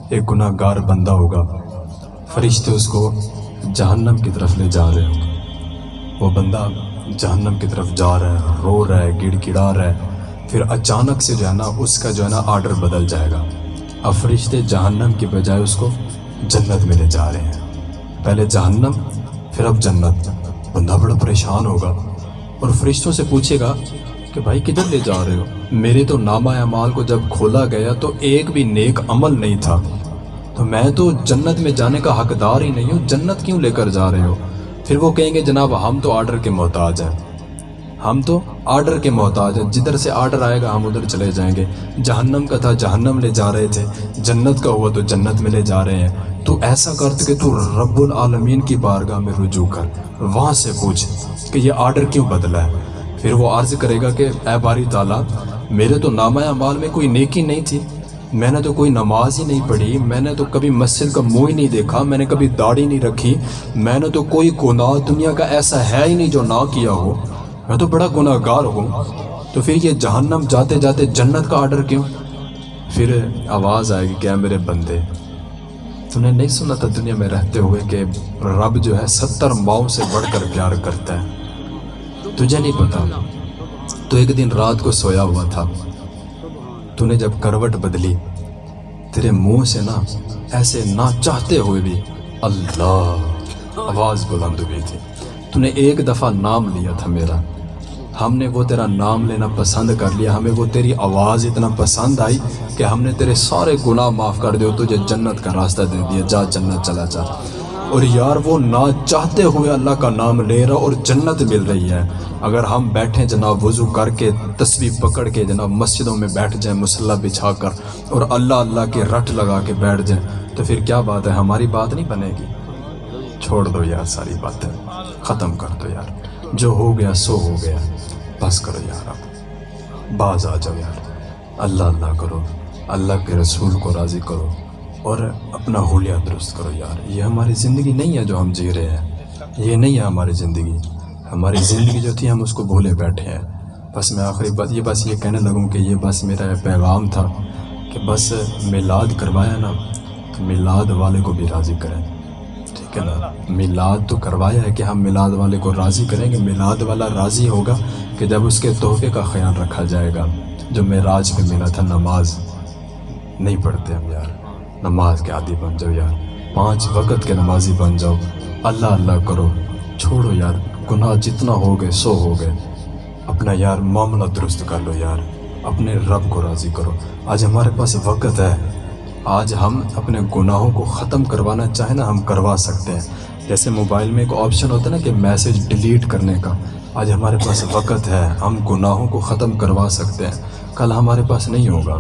ایک گناہ گار بندہ ہوگا، فرشتے اس کو جہنم کی طرف لے جا رہے ہوں گے، وہ بندہ جہنم کی طرف جا رہا ہے، رو رہا ہے، گڑ گڑا رہا ہے، پھر اچانک سے جو ہے نا اس کا جو ہے نا آرڈر بدل جائے گا، اب فرشتے جہنم کی بجائے اس کو جنت میں لے جا رہے ہیں، پہلے جہنم پھر اب جنت۔ بندہ بڑا پریشان ہوگا اور فرشتوں سے پوچھے گا کہ بھائی کدھر لے جا رہے ہو؟ میرے تو نامہ اعمال کو جب کھولا گیا تو ایک بھی نیک عمل نہیں تھا، تو میں تو جنت میں جانے کا حقدار ہی نہیں ہوں، جنت کیوں لے کر جا رہے ہو؟ پھر وہ کہیں گے جناب ہم تو آرڈر کے محتاج ہیں، ہم تو آرڈر کے محتاج ہیں، جدھر سے آرڈر آئے گا ہم ادھر چلے جائیں گے، جہنم کا تھا جہنم لے جا رہے تھے، جنت کا ہوا تو جنت میں لے جا رہے ہیں۔ تو ایسا کرتے کہ تو رب العالمین کی بارگاہ میں رجوع کر، وہاں سے پوچھ کہ یہ آرڈر کیوں بدلا ہے۔ پھر وہ عرض کرے گا کہ اے باری تعالیٰ، میرے تو نامہ اعمال میں کوئی نیکی نہیں تھی، میں نے تو کوئی نماز ہی نہیں پڑھی، میں نے تو کبھی مسجد کا منہ ہی نہیں دیکھا، میں نے کبھی داڑھی نہیں رکھی، میں نے تو کوئی گناہ دنیا کا ایسا ہے ہی نہیں جو نہ کیا ہو، میں تو بڑا گناہ گار ہوں، تو پھر یہ جہنم جاتے جاتے جنت کا آرڈر کیوں؟ پھر آواز آئے گی کہ اے میرے بندے، تو نے نہیں سنا تھا دنیا میں رہتے ہوئے کہ رب جو ہے 70 ماؤں سے بڑھ کر پیار کرتا ہے؟ تجھے نہیں پتا؟ تو ایک دن رات کو سویا ہوا تھا، تو نے جب کروٹ بدلی، تیرے منہ سے نا ایسے نہ چاہتے ہوئے بھی اللہ آواز بلند ہوئی تھی، تو نے ایک دفعہ نام لیا تھا میرا، ہم نے وہ تیرا نام لینا پسند کر لیا، ہمیں وہ تیری آواز اتنا پسند آئی کہ ہم نے تیرے سارے گناہ معاف کر دیے، تجھے جنت کا راستہ دے دیا، جا جنت چلا جا۔ اور یار وہ نہ چاہتے ہوئے اللہ کا نام لے رہا اور جنت مل رہی ہے۔ اگر ہم بیٹھیں جناب وضو کر کے تسبیح پکڑ کے جناب مسجدوں میں بیٹھ جائیں مصلی بچھا کر اور اللہ اللہ کے رٹ لگا کے بیٹھ جائیں، تو پھر کیا بات ہے؟ ہماری بات نہیں بنے گی؟ چھوڑ دو یار ساری باتیں، ختم کر دو یار، جو ہو گیا سو ہو گیا، بس کرو یار، اب باز آ جاؤ یار، اللہ اللہ کرو، اللہ کے رسول کو راضی کرو اور اپنا حلیہ درست کرو یار۔ یہ ہماری زندگی نہیں ہے جو ہم جی رہے ہیں، یہ نہیں ہے ہماری زندگی، ہماری زندگی جو تھی ہم اس کو بھولے بیٹھے ہیں۔ بس میں آخری بات یہ کہنے لگوں کہ یہ بس میرا پیغام تھا کہ بس میلاد کروایا نا تو میلاد والے کو بھی راضی کریں، ٹھیک ہے نا؟ میلاد تو کروایا ہے کہ ہم میلاد والے کو راضی کریں گے، میلاد والا راضی ہوگا کہ جب اس کے تحفے کا خیال رکھا جائے گا۔ جو معراج پہ ملا تھا نماز نہیں پڑھتے ہم یار، نماز کے عادی بن جاؤ یار، 5 وقت کے نمازی بن جاؤ، اللہ اللہ کرو، چھوڑو یار گناہ، جتنا ہو گئے سو ہو گئے، اپنا یار معاملہ درست کر لو یار، اپنے رب کو راضی کرو۔ آج ہمارے پاس وقت ہے، آج ہم اپنے گناہوں کو ختم کروانا چاہیں نا ہم کروا سکتے ہیں۔ جیسے موبائل میں ایک آپشن ہوتا ہے نا کہ میسج ڈیلیٹ کرنے کا، آج ہمارے پاس وقت ہے، ہم گناہوں کو ختم کروا سکتے ہیں، کل ہمارے پاس نہیں ہوگا،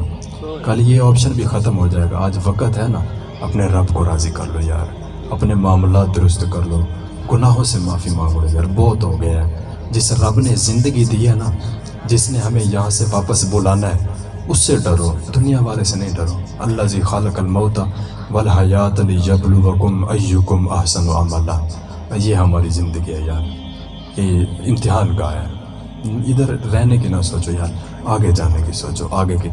کل یہ آپشن بھی ختم ہو جائے گا۔ آج وقت ہے نا، اپنے رب کو راضی کر لو یار، اپنے معاملات درست کر لو، گناہوں سے معافی مانگو یار، بہت ہو گیا ہے۔ جس رب نے زندگی دی ہے نا، جس نے ہمیں یہاں سے واپس بلانا ہے، اس سے ڈرو، دنیا والے سے نہیں ڈرو۔ الذی خلق الموت والحیات لیبلوکم ایکم احسن عملا، یہ ہماری زندگی ہے یار، یہ امتحان گاہ ہے، ادھر رہنے کی نہ سوچو یار، آگے جانے کی سوچو، آگے کی